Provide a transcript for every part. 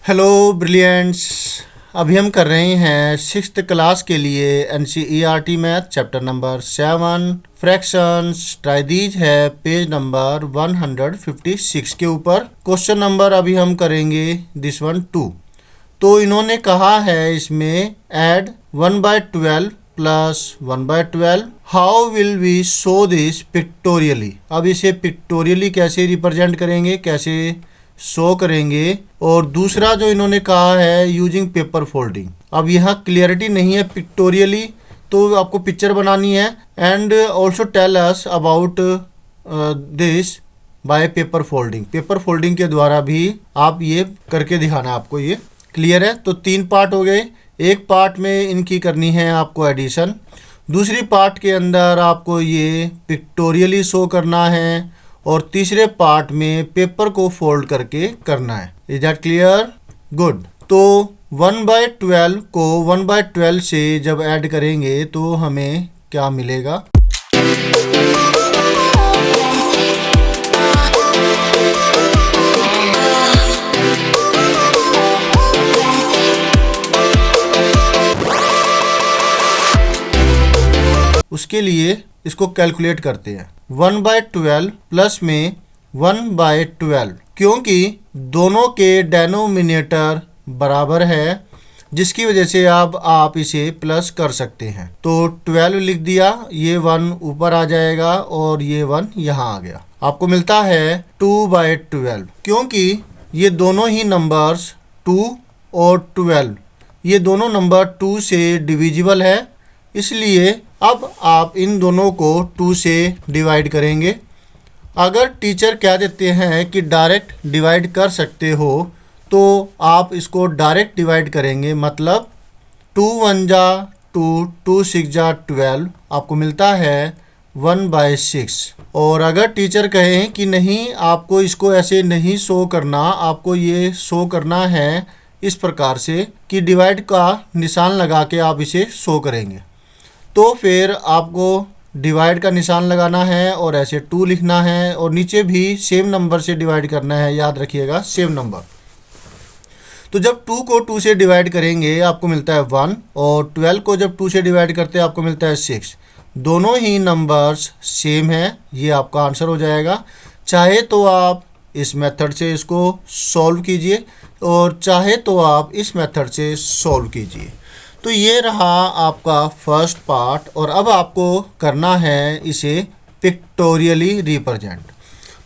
Hello brilliants. अभी हम कर रहे हैं सिक्स्थ क्लास के लिए NCERT math chapter number 7 fractions. Try these है पेज नंबर 156 के ऊपर। क्वेश्चन नंबर अभी हम करेंगे दिस वन 2। तो इन्होंने कहा है इसमें add 1/12 plus 1/12। How will we show this pictorially. अब इसे पिक्टोरियली कैसे रिप्रेजेंट करेंगे, कैसे शो करेंगे। और दूसरा जो इन्होंने कहा है यूजिंग पेपर फोल्डिंग। अब यहाँ क्लियरिटी नहीं है पिक्टोरियली, तो आपको पिक्चर बनानी है। And also tell us about this by paper folding. Paper folding के द्वारा भी आप ये करके दिखाना है आपको। ये क्लियर है। तो 3 पार्ट हो गए। एक पार्ट में इनकी करनी है आपको एडिशन, दूसरी पार्ट के अंदर आपको ये पिक्टोरियली शो करना है, और तीसरे पार्ट में पेपर को फोल्ड करके करना है। Is that clear? गुड। तो 1/12 को 1/12 से जब ऐड करेंगे तो हमें क्या मिलेगा। उसके लिए इसको कैलकुलेट करते हैं। 1/12 प्लस में 1/12, क्योंकि दोनों के डेनोमिनेटर बराबर है, जिसकी वजह से अब आप इसे प्लस कर सकते हैं। तो 12 लिख दिया, ये 1 ऊपर आ जाएगा और ये 1 यहाँ आ गया। आपको मिलता है 2/12, क्योंकि ये दोनों ही नंबर्स 2 और 12 ये दोनों नंबर 2 से डिविजिबल है, इसलिए अब आप इन दोनों को 2 से डिवाइड करेंगे। अगर टीचर कह देते हैं कि डायरेक्ट डिवाइड कर सकते हो, तो आप इसको डायरेक्ट डिवाइड करेंगे। मतलब 2 1 जा 2, 2 6 जा 12, आपको मिलता है 1/6। और अगर टीचर कहें कि नहीं, आपको इसको ऐसे नहीं शो करना, आपको ये शो करना है इस प्रकार से कि डिवाइड का निशान लगा के आप इसे शो करेंगे, तो फिर आपको डिवाइड का निशान लगाना है और ऐसे 2 लिखना है, और नीचे भी सेम नंबर से डिवाइड करना है। याद रखिएगा, सेम नंबर। तो जब 2 को 2 से डिवाइड करेंगे आपको मिलता है 1, और 12 को जब 2 से डिवाइड करते हैं आपको मिलता है 6। दोनों ही नंबर्स सेम है, ये आपका आंसर हो जाएगा। चाहे तो आप इस मेथड से इसको सॉल्व कीजिए, और चाहे तो आप इस मेथड से सॉल्व कीजिए। तो ये रहा आपका फर्स्ट पार्ट, और अब आपको करना है इसे पिक्टोरियली रिप्रेजेंट।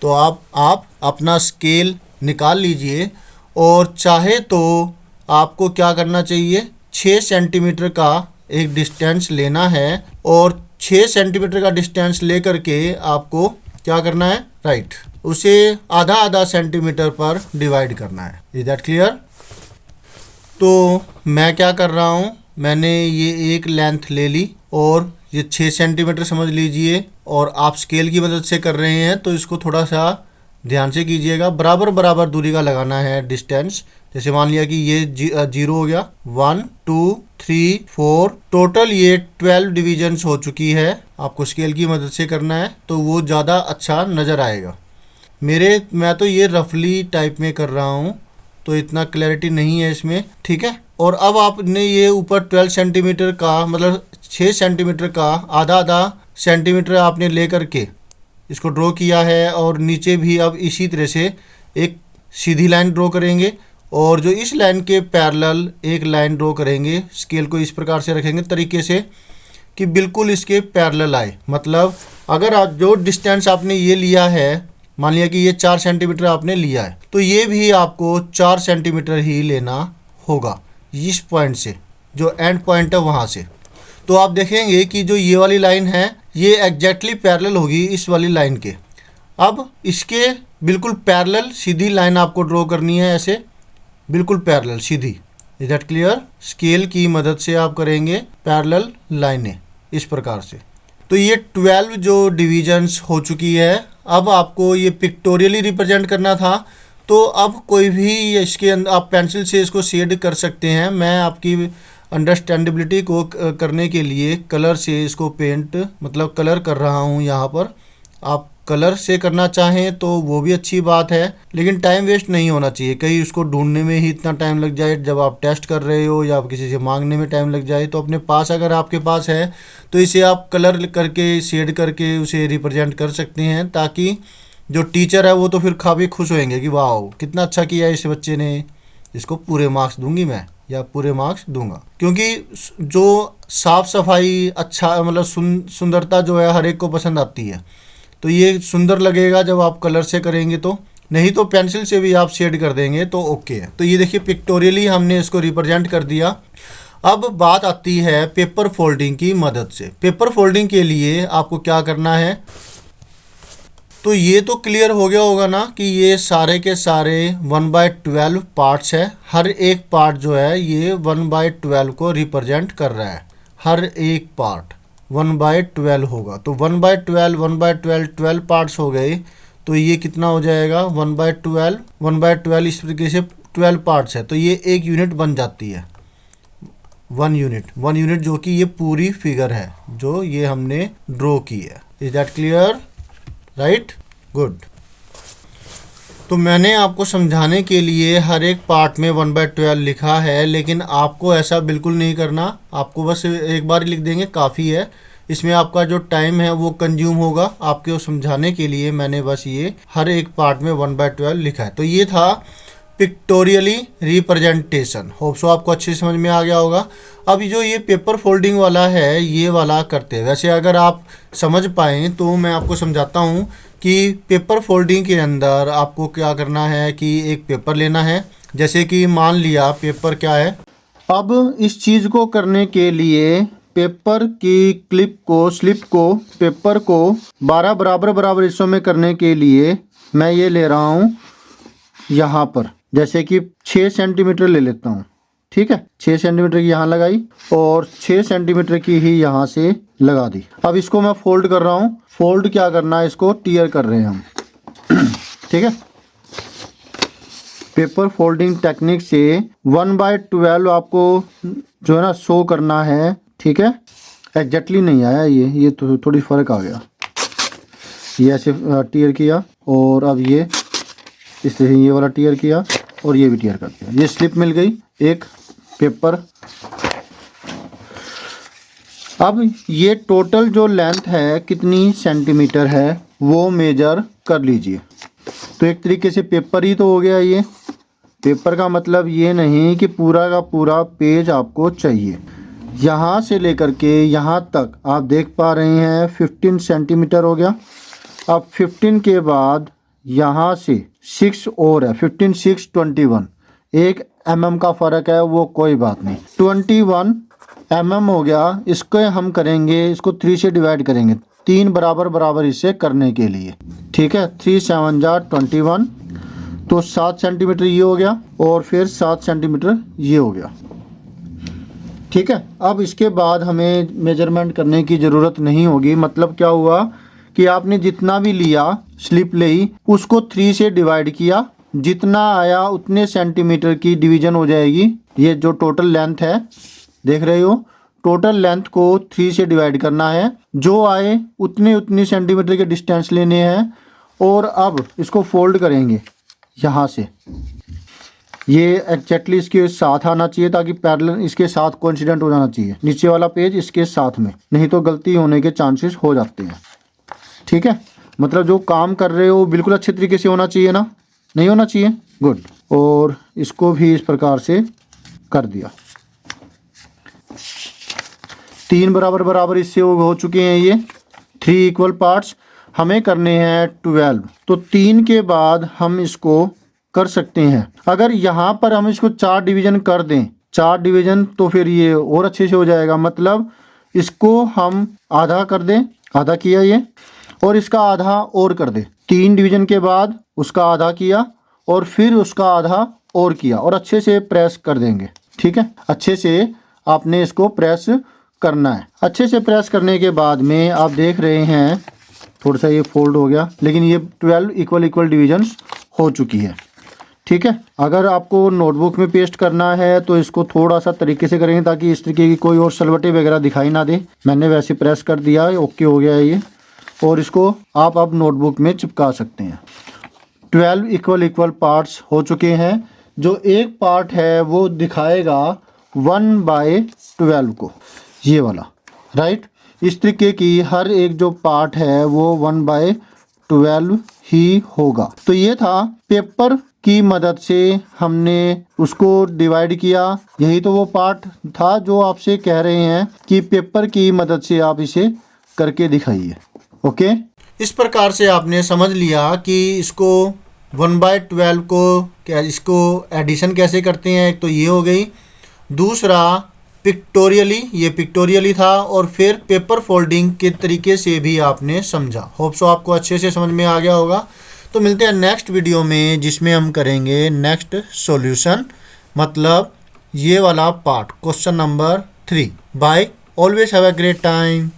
तो आप अपना स्केल निकाल लीजिए, और चाहे तो आपको क्या करना चाहिए, 6 सेंटीमीटर का एक डिस्टेंस लेना है, और 6 सेंटीमीटर का डिस्टेंस लेकर के आपको क्या करना है, राइट, उसे आधा आधा सेंटीमीटर पर डिवाइड करना है। Is that clear? तो मैं क्या कर रहा हूँ, मैंने ये एक लेंथ ले ली और ये 6 सेंटीमीटर समझ लीजिए, और आप स्केल की मदद से कर रहे हैं तो इसको थोड़ा सा ध्यान से कीजिएगा। बराबर बराबर दूरी का लगाना है डिस्टेंस। जैसे मान लिया कि ये 0 हो गया, 1 2 3 4, टोटल ये 12 डिविजन्स हो चुकी है। आपको स्केल की मदद से करना है तो वो ज़्यादा अच्छा नज़र आएगा। मैं तो ये रफली टाइप में कर रहा हूँ, तो इतना क्लैरिटी नहीं है इसमें, ठीक है। और अब आपने ये ऊपर 12 सेंटीमीटर का, मतलब 6 सेंटीमीटर का आधा आधा सेंटीमीटर आपने ले करके इसको ड्रॉ किया है, और नीचे भी अब इसी तरह से एक सीधी लाइन ड्रॉ करेंगे, और जो इस लाइन के पैरेलल एक लाइन ड्रॉ करेंगे। स्केल को इस प्रकार से रखेंगे तरीके से कि बिल्कुल इसके पैरेलल आए। मतलब अगर आप जो डिस्टेंस आपने ये लिया है, मान लिया कि ये 4 सेंटीमीटर आपने लिया है, तो ये भी आपको 4 सेंटीमीटर ही लेना होगा इस पॉइंट से, जो एंड पॉइंट है वहाँ से। तो आप देखेंगे कि जो ये वाली लाइन है ये एग्जैक्टली पैरेलल होगी इस वाली लाइन के। अब इसके बिल्कुल पैरेलल सीधी लाइन आपको ड्रॉ करनी है, ऐसे बिल्कुल parallel Sidhi. Is that clear? Scale की मदद से आप करेंगे पैरेलल लाइनें इस प्रकार से। तो ये 12 जो डिविजन्स हो चुकी है। अब आपको ये पिक्टोरियली रिप्रेजेंट करना था, तो अब कोई भी इसके अंदर आप पेंसिल से इसको शेड कर सकते हैं। मैं आपकी अंडरस्टैंडेबिलिटी को करने के लिए कलर से इसको पेंट, मतलब कलर कर रहा हूँ यहाँ पर। आप कलर से करना चाहें तो वो भी अच्छी बात है, लेकिन टाइम वेस्ट नहीं होना चाहिए। कहीं उसको ढूंढने में ही इतना टाइम लग जाए जब आप टेस्ट कर रहे हो, या किसी से मांगने में टाइम लग जाए। तो अपने पास अगर आपके पास है तो इसे आप कलर करके शेड करके उसे रिप्रेजेंट कर सकते हैं, ताकि जो टीचर है वो तो फिर काफ़ी खुश होंगे कि वाह कितना अच्छा किया इस बच्चे ने, इसको पूरे मार्क्स दूंगी मैं, या पूरे मार्क्स दूंगा। क्योंकि जो साफ सफाई अच्छा मतलब सुंदरता जो है हर एक को पसंद आती है। तो ये सुंदर लगेगा जब आप कलर से करेंगे, तो नहीं तो पेंसिल से भी आप शेड कर देंगे तो ओके है। तो ये देखिए पिक्टोरियली हमने इसको रिप्रेजेंट कर दिया। अब बात आती है पेपर फोल्डिंग की मदद से। पेपर फोल्डिंग के लिए आपको क्या करना है, तो ये तो क्लियर हो गया होगा ना कि ये सारे के सारे 1/12 पार्ट्स है। हर एक पार्ट जो है ये 1/12 को रिप्रेजेंट कर रहा है। हर एक पार्ट 1/12 होगा। तो 1/12 1/12 12 पार्ट्स हो गए। तो ये कितना हो जाएगा 1/12 1/12 इस तरीके से 12 पार्ट्स है। तो ये एक यूनिट बन जाती है, 1 यूनिट जो कि ये पूरी फिगर है जो ये हमने ड्रॉ की है। Is that clear? Right, good. तो मैंने आपको समझाने के लिए हर एक पार्ट में 1/12 लिखा है, लेकिन आपको ऐसा बिल्कुल नहीं करना। आपको बस एक बार लिख देंगे काफ़ी है। इसमें आपका जो टाइम है वो कंज्यूम होगा। आपको समझाने के लिए मैंने बस ये हर एक पार्ट में 1/12 लिखा है। तो ये था पिक्टोरियली रिप्रेजेंटेशन। होप सो आपको अच्छे समझ में आ गया होगा। अब जो ये पेपर फोल्डिंग वाला है ये वाला करते हैं। वैसे अगर आप समझ पाएँ तो मैं आपको समझाता हूँ कि पेपर फोल्डिंग के अंदर आपको क्या करना है कि एक पेपर लेना है। जैसे कि मान लिया पेपर क्या है। अब इस चीज़ को करने के लिए पेपर की स्लिप को पेपर को 12 बराबर हिस्सों में करने के लिए मैं ये ले रहा हूँ यहाँ पर, जैसे कि 6 सेंटीमीटर ले लेता हूँ। ठीक है, 6 सेंटीमीटर की यहाँ लगाई और 6 सेंटीमीटर की ही यहाँ से लगा दी। अब इसको मैं फोल्ड कर रहा हूँ। फोल्ड क्या करना है, इसको टीयर कर रहे हैं हम। ठीक है, पेपर फोल्डिंग टेक्निक से 1/12 आपको जो है ना शो करना है। ठीक है, एग्जैक्टली नहीं आया ये तो थोड़ी फ़र्क आ गया। ये ऐसे टीयर किया और अब ये इस तरह ये वाला टीयर किया और ये भी टीयर कर दिया। ये स्लिप मिल गई एक पेपर। अब ये टोटल जो लेंथ है कितनी सेंटीमीटर है वो मेजर कर लीजिए। तो एक तरीके से पेपर ही तो हो गया ये। पेपर का मतलब ये नहीं कि पूरा का पूरा पेज आपको चाहिए। यहाँ से लेकर के यहाँ तक आप देख पा रहे हैं 15 सेंटीमीटर हो गया। अब 15 के बाद यहाँ से 6 और है, 15 6 21, 1 mm का फ़र्क है, वो कोई बात नहीं। 21 mm हो गया। इसको हम करेंगे, इसको 3 से डिवाइड करेंगे 3 बराबर इससे करने के लिए। ठीक है, 3 7 जा 21, तो 7 सेंटीमीटर ये हो गया और फिर 7 सेंटीमीटर ये हो गया। ठीक है, अब इसके बाद हमें मेजरमेंट करने की ज़रूरत नहीं होगी। मतलब क्या हुआ कि आपने जितना भी लिया स्लिप ली उसको 3 से डिवाइड किया, जितना आया उतने सेंटीमीटर की डिवीज़न हो जाएगी। ये जो टोटल लेंथ है देख रहे हो, टोटल लेंथ को 3 से डिवाइड करना है। जो आए उतनी सेंटीमीटर के डिस्टेंस लेने हैं। और अब इसको फोल्ड करेंगे यहाँ से। ये एग्जैक्टली इसके साथ आना चाहिए ताकि पैरेलल इसके साथ कोइंसिडेंट हो जाना चाहिए। नीचे वाला पेज इसके साथ में, नहीं तो गलती होने के चांसेस हो जाते हैं। ठीक है, मतलब जो काम कर रहे हो बिल्कुल अच्छे तरीके से होना चाहिए ना, नहीं होना चाहिए। गुड। और इसको भी इस प्रकार से कर दिया। 3 बराबर इससे हो चुके हैं ये 3 इक्वल पार्ट्स। हमें करने हैं 12। तो 3 के बाद हम इसको कर सकते हैं। अगर यहाँ पर हम इसको 4 डिवीज़न कर दें, 4 डिवीज़न, तो फिर ये और अच्छे से हो जाएगा। मतलब इसको हम आधा कर दें, आधा किया ये, और इसका आधा और कर दें। 3 डिवीज़न के बाद उसका आधा किया और फिर उसका आधा और किया और अच्छे से प्रेस कर देंगे। ठीक है, अच्छे से आपने इसको प्रेस करना है। अच्छे से प्रेस करने के बाद में आप देख रहे हैं थोड़ा सा ये फोल्ड हो गया, लेकिन ये 12 इक्वल डिवीजन्स हो चुकी है। ठीक है, अगर आपको नोटबुक में पेस्ट करना है तो इसको थोड़ा सा तरीके से करेंगे ताकि इस तरीके की कोई और सलवटे वगैरह दिखाई ना दे। मैंने वैसे प्रेस कर दिया, ओके हो गया है ये। और इसको आप अब नोटबुक में चिपका सकते हैं। 12 इक्वल पार्ट्स हो चुके हैं। जो एक पार्ट है वो दिखाएगा 1/12 को, ये वाला, राइट। इस तरीके की हर एक जो पार्ट है वो 1/12 ही होगा। तो ये था पेपर की मदद से हमने उसको डिवाइड किया। यही तो वो पार्ट था जो आपसे कह रहे हैं कि पेपर की मदद से आप इसे करके दिखाइए। ओके, इस प्रकार से आपने समझ लिया कि इसको 1/12 को क्या, इसको एडिशन कैसे करते हैं। एक तो ये हो गई, दूसरा पिक्टोरियली, ये पिक्टोरियली था, और फिर पेपर फोल्डिंग के तरीके से भी आपने समझा। होप सो आपको अच्छे से समझ में आ गया होगा। तो मिलते हैं नेक्स्ट वीडियो में, जिसमें हम करेंगे नेक्स्ट सॉल्यूशन, मतलब ये वाला part, question number 3। Bye, always have a great time.